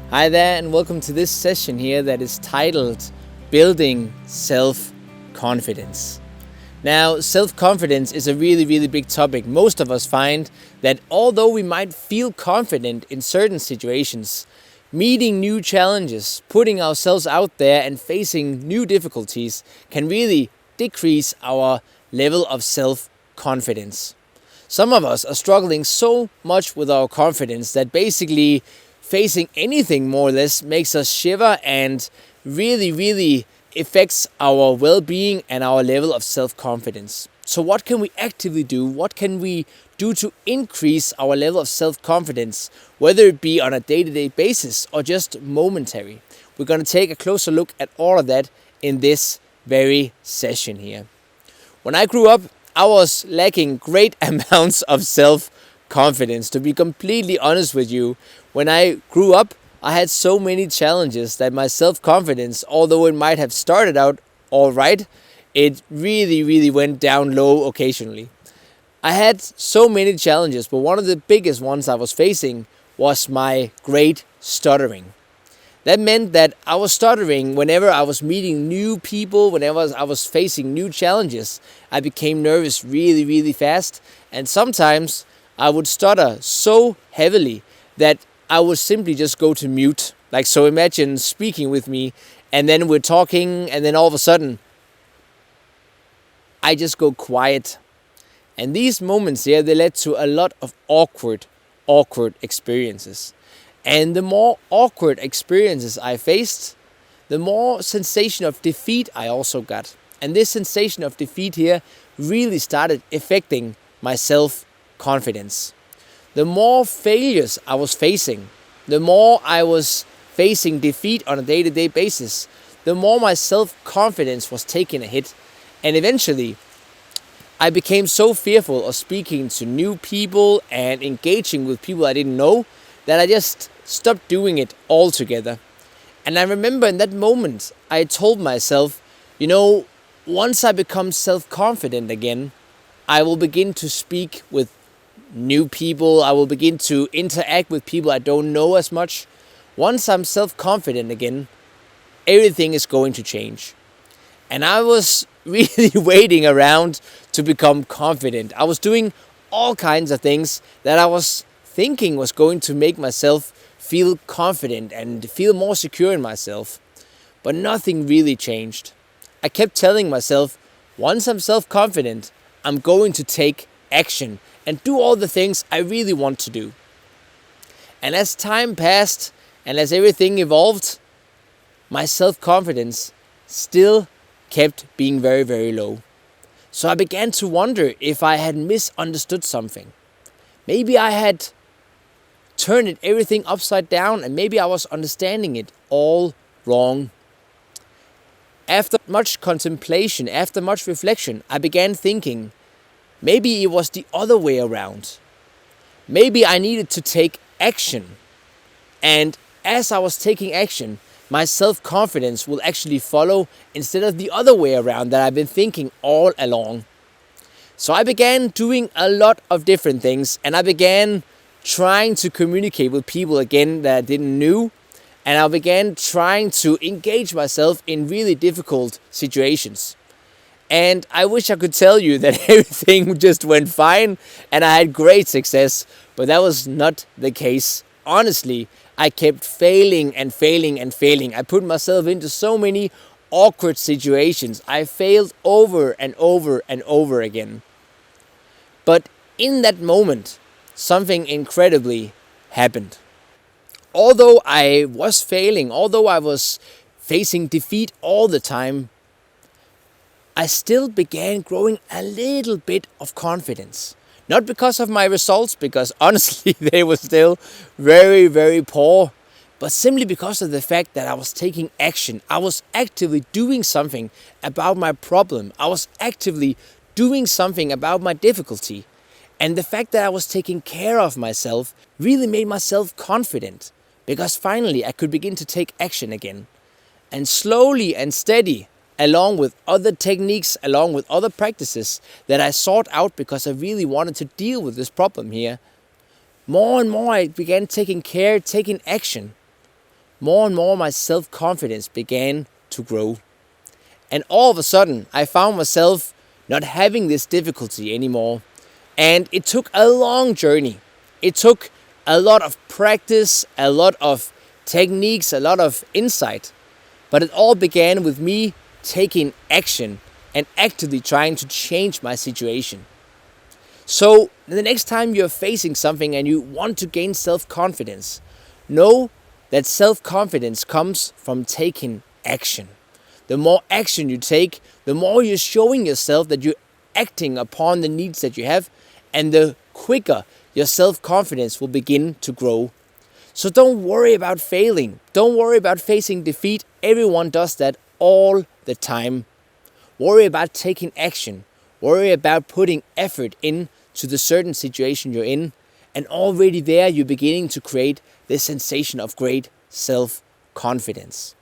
Hi there, and welcome to this session here that is titled Building Self-Confidence. Now, self-confidence is a really big topic. Most of us find that although we might feel confident in certain situations, meeting new challenges, putting ourselves out there and facing new difficulties can really decrease our level of self-confidence. Some of us are struggling so much with our confidence that basically facing anything more or less makes us shiver and really affects our well-being and our level of self-confidence. So what can we actively do? What can we do to increase our level of self-confidence, whether it be on a day-to-day basis or just momentary? We're going to take a closer look at all of that in this very session here. When I grew up, I was lacking great amounts of self-confidence. To be completely honest with you, when I grew up, I had so many challenges that my self-confidence, although it might have started out all right, it really went down low occasionally. I had so many challenges, but one of the biggest ones I was facing was my great stuttering. That meant that I was stuttering whenever I was meeting new people, whenever I was facing new challenges. I became nervous really fast, and sometimes I would stutter so heavily that I would simply just go to mute. So imagine speaking with me, and then we're talking, and then all of a sudden, I just go quiet. And these moments here, they led to a lot of awkward experiences. And the more awkward experiences I faced, the more sensation of defeat I also got. And this sensation of defeat here really started affecting my self-confidence. The more failures I was facing, the more I was facing defeat on a day-to-day basis, the more my self-confidence was taking a hit. And eventually, I became so fearful of speaking to new people and engaging with people I didn't know that I just stopped doing it altogether. And I remember in that moment, I told myself, once I become self-confident again, I will begin to speak with new people. I will begin to interact with people I don't know as much. Once I'm self-confident again, everything is going to change. And I was really waiting around to become confident. I was doing all kinds of things that I was thinking was going to make myself feel confident and feel more secure in myself. But nothing really changed. I kept telling myself, once I'm self-confident, I'm going to take action and do all the things I really want to do. And as time passed and as everything evolved, my self-confidence still kept being very low. So I began to wonder if I had misunderstood something. Maybe I had turned everything upside down, and maybe I was understanding it all wrong. After much contemplation, after much reflection, I began thinking, maybe it was the other way around. Maybe I needed to take action. And as I was taking action, my self-confidence will actually follow instead of the other way around that I've been thinking all along. So I began doing a lot of different things, and I began trying to communicate with people again that I didn't know, and I began trying to engage myself in really difficult situations. And I wish I could tell you that everything just went fine and I had great success, but that was not the case. Honestly, I kept failing. I put myself into so many awkward situations. I failed over and over again. But in that moment, something incredibly happened. Although I was failing, although I was facing defeat all the time, I still began growing a little bit of confidence. Not because of my results, because honestly they were still very poor, but simply because of the fact that I was taking action. I was actively doing something about my problem. I was actively doing something about my difficulty. And the fact that I was taking care of myself really made myself confident, because finally I could begin to take action again. And slowly and steady, along with other techniques, along with other practices that I sought out because I really wanted to deal with this problem here, more and more I began taking action. more and more my self-confidence began to grow. And all of a sudden, I found myself not having this difficulty anymore. And it took a long journey. It took a lot of practice, a lot of techniques, a lot of insight. But it all began with me taking action and actively trying to change my situation. So the next time you're facing something and you want to gain self-confidence, know that self-confidence comes from taking action. The more action you take, the more you're showing yourself that you're acting upon the needs that you have, and the quicker your self-confidence will begin to grow. So don't worry about failing. Don't worry about facing defeat. Everyone does that all the time. Worry about taking action. Worry about putting effort into the certain situation you're in. And already there you're beginning to create this sensation of great self-confidence.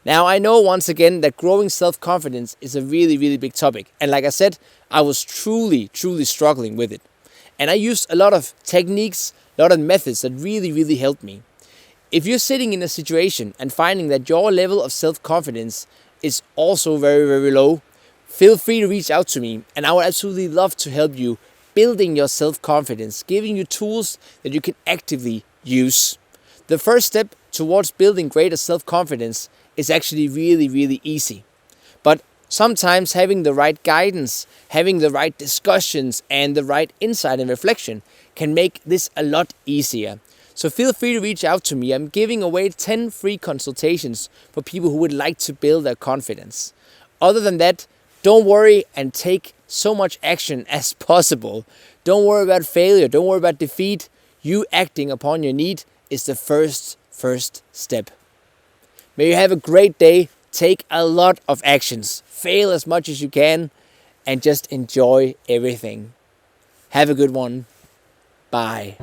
Now I know once again that growing self-confidence is a really, really big topic. And like I said, I was truly struggling with it. And I used a lot of techniques, a lot of methods that really helped me. If you're sitting in a situation and finding that your level of self-confidence is also very low, feel free to reach out to me, and I would absolutely love to help you building your self-confidence, giving you tools that you can actively use. The first step towards building greater self-confidence is actually really easy. But sometimes having the right guidance, having the right discussions, and the right insight and reflection can make this a lot easier. So feel free to reach out to me. I'm giving away 10 free consultations for people who would like to build their confidence. Other than that, don't worry and take so much action as possible. Don't worry about failure. Don't worry about defeat. You acting upon your need is the first step. May you have a great day. Take a lot of actions. Fail as much as you can and just enjoy everything. Have a good one. Bye.